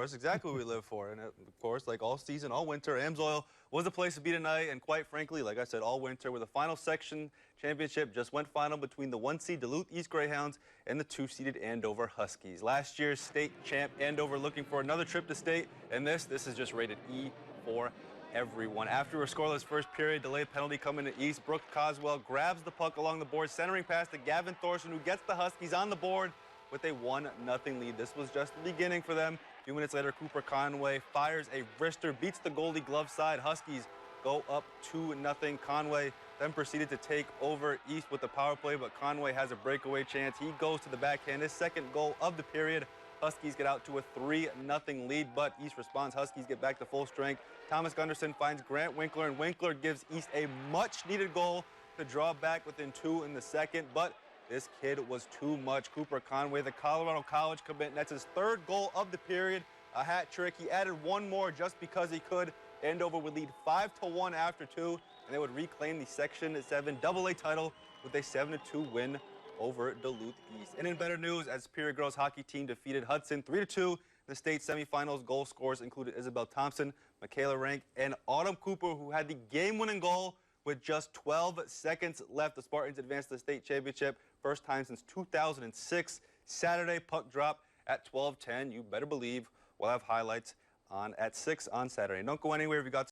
course, exactly what we live for. And of course, like all season, all winter, Amsoil was the place to be tonight. And quite frankly, like I said, all winter, with the final section championship just went final between the 1-seed Duluth East Greyhounds and the 2-seeded Andover Huskies. Last year's state champ Andover looking for another trip to state, and this is just rated E for everyone. After a scoreless first period, delayed penalty coming to East, Brooke Coswell grabs the puck along the board, centering pass to Gavin Thorson, who gets the Huskies on the board with a 1-0 lead. This was just the beginning for them. A few minutes later, Cooper Conway fires a wrister, beats the goalie glove side. Huskies go up 2-0. Conway then proceeded to take over East with the power play, but Conway has a breakaway chance. He goes to the backhand, his second goal of the period. Huskies get out to a 3-0 lead, but East responds. Huskies get back to full strength. Thomas Gunderson finds Grant Winkler, and Winkler gives East a much-needed goal to draw back within 2 in the second, but this kid was too much. Cooper Conway, the Colorado College commit, nets his third goal of the period, a hat trick. He added one more just because he could. Andover would lead 5-1 after 2, and they would reclaim the Section 7 AA title with a 7-2 win over Duluth East. And in better news, as Superior girls hockey team defeated Hudson 3-2 in the state semifinals, goal scorers included Isabel Thompson, Michaela Rank, and Autumn Cooper, who had the game-winning goal with just 12 seconds left. The Spartans advanced to the state championship, first time since 2006. Saturday, puck drop at 12:10. You better believe we'll have highlights on at 6 on Saturday. Don't go anywhere if you got